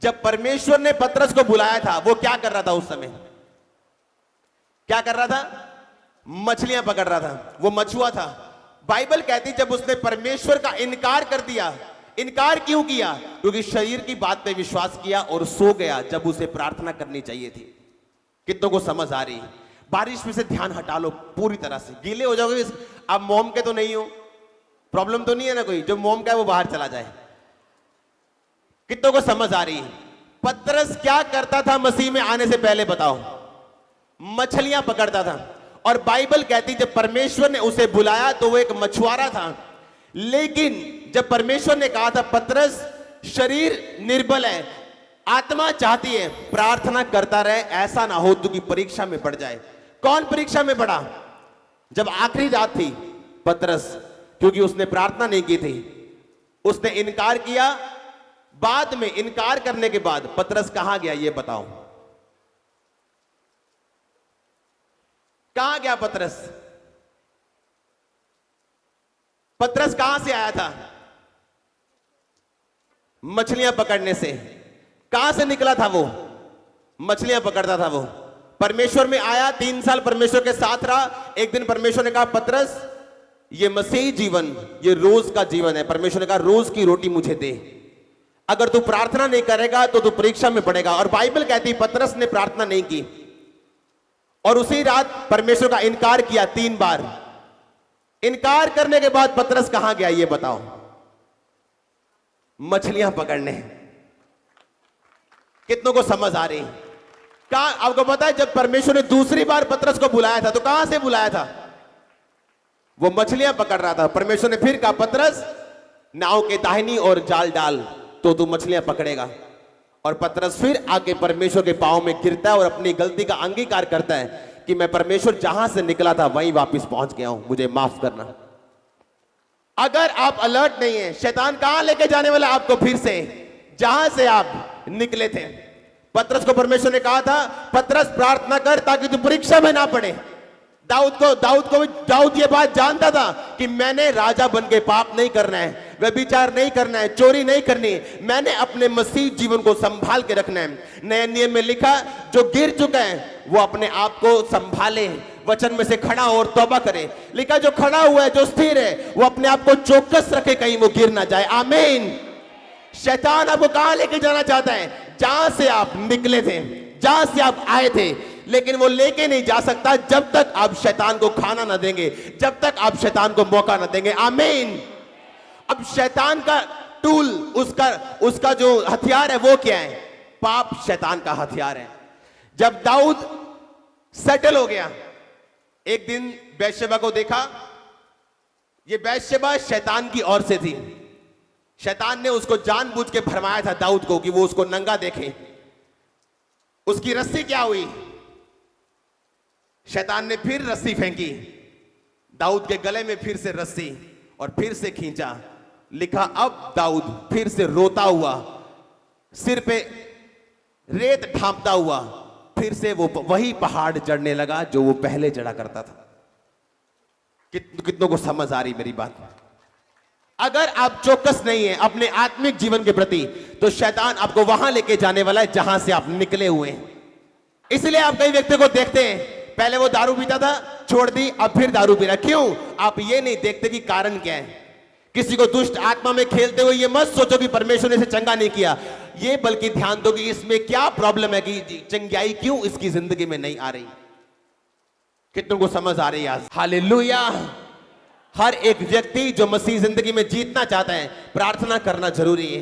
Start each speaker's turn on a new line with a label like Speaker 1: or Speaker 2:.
Speaker 1: जब परमेश्वर ने पतरस को बुलाया था, वो क्या कर रहा था उस समय? क्या कर रहा था? मछलियां पकड़ रहा था, वो मछुआ था। बाइबल कहती जब उसने परमेश्वर का इनकार कर दिया। इनकार क्यों किया? क्योंकि शरीर की बात पे विश्वास किया और सो गया जब उसे प्रार्थना करनी चाहिए थी। कितनों को समझ आ रही? बारिश में से ध्यान हटा लो पूरी तरह से, गीले हो जाओगे। आप मोम के तो नहीं हो, प्रॉब्लम तो नहीं है ना कोई? जो मोम का है वो बाहर चला जाए। कितनों को समझ आ रही? पतरस क्या करता था मसीह में आने से पहले? बताओ। मछलियां पकड़ता था। और बाइबल कहती जब परमेश्वर ने उसे बुलाया तो वो एक मछुआरा था। लेकिन जब परमेश्वर ने कहा था पतरस शरीर निर्बल है, आत्मा चाहती है प्रार्थना करता रहे, ऐसा ना हो तो कि परीक्षा में पड़ जाए। कौन परीक्षा में पड़ा? जब आखिरी रात थी, पतरस, क्योंकि उसने प्रार्थना नहीं की थी, उसने इनकार किया। बाद में इनकार करने के बाद पतरस कहां गया ये बताओ? कहां गया पतरस? पतरस कहां से आया था? मछलियां पकड़ने से। कहां से निकला था वो? मछलियां पकड़ता था वो। परमेश्वर में आया, 3 साल परमेश्वर के साथ रहा। एक दिन परमेश्वर ने कहा पतरस ये मसीही जीवन ये रोज का जीवन है। परमेश्वर ने कहा रोज की रोटी मुझे दे। अगर तू प्रार्थना नहीं करेगा तो तू परीक्षा में पड़ेगा। और बाइबल कहती पतरस ने प्रार्थना नहीं की और उसी रात परमेश्वर का इनकार किया 3 बार। इनकार करने के बाद पतरस कहां गया ये बताओ? मछलियां पकड़ने। कितनों को समझ आ रही? कहां? आपको पता है जब परमेश्वर ने दूसरी बार पतरस को बुलाया था तो कहां से बुलाया था? वो मछलियां पकड़ रहा था। परमेश्वर ने फिर कहा पतरस नाव के दाहिनी और जाल डाल तो तू मछलियां पकड़ेगा। और पतरस फिर आके परमेश्वर के पांव में गिरता है और अपनी गलती का अंगीकार करता है कि मैं परमेश्वर जहां से निकला था वहीं वापस पहुंच गया हूं, मुझे माफ करना। अगर आप अलर्ट नहीं है, शैतान कहां लेके जाने वाला आपको? फिर से जहां से आप निकले थे। पतरस को परमेश्वर ने कहा था पतरस प्रार्थना कर ताकि तू परीक्षा में ना पड़े। दाऊद ये बात जानता था कि मैंने राजा बन के पाप नहीं करना है, व्यभिचार नहीं करना है, चोरी नहीं करनी, मैंने अपने मसीह जीवन को संभाल के रखना है। नए नियम में लिखा जो गिर चुका है वो अपने आप को संभाले, वचन में से खड़ा हो और तौबा करे। लिखा जो खड़ा हुआ है, जो स्थिर है, वो अपने आप को चौकस रखे, कहीं वो गिर ना जाए। आमीन। शैतान आपको कहां लेके जाना चाहता है? जहां से आप निकले थे, जहां से आप आए थे, लेकिन वो लेके नहीं जा सकता जब तक आप शैतान को खाना ना देंगे, जब तक आप शैतान को मौका ना देंगे। आमीन। अब शैतान का टूल, उसका जो हथियार है वो क्या है? पाप शैतान का हथियार है। जब दाऊद सेटल हो गया, एक दिन बैतशेबा को देखा। ये बैतशेबा शैतान की ओर से थी। शैतान ने उसको जानबूझ के भरमाया था दाऊद को कि वो उसको नंगा देखे। उसकी रस्सी क्या हुई? शैतान ने फिर रस्सी फेंकी दाऊद के गले में, फिर से रस्सी, और फिर से खींचा। लिखा अब दाऊद फिर से रोता हुआ, सिर पे रेत ढांपता हुआ, फिर से वो वही पहाड़ चढ़ने लगा जो वो पहले चढ़ा करता था। कितनों को समझ आ रही मेरी बात? अगर आप चौकस नहीं है अपने आत्मिक जीवन के प्रति तो शैतान आपको वहां लेके जाने वाला है जहां से आप निकले हुए हैं। इसलिए आप कई व्यक्ति को देखते हैं, पहले वो दारू पीता था, छोड़ दी, अब फिर दारू पी रहा। क्यों? आप ये नहीं देखते कि कारण क्या है। किसी को दुष्ट आत्मा में खेलते हुए ये मत सोचो कि परमेश्वर ने इसे चंगा नहीं किया, ये बल्कि ध्यान दो कि इसमें क्या प्रॉब्लम है, कि चंगाई क्यों इसकी जिंदगी में नहीं आ रही। कितनों को समझ आ रही है आज? हालेलुया। हर एक व्यक्ति जो मसीह जिंदगी में जीतना चाहता है, प्रार्थना करना जरूरी है।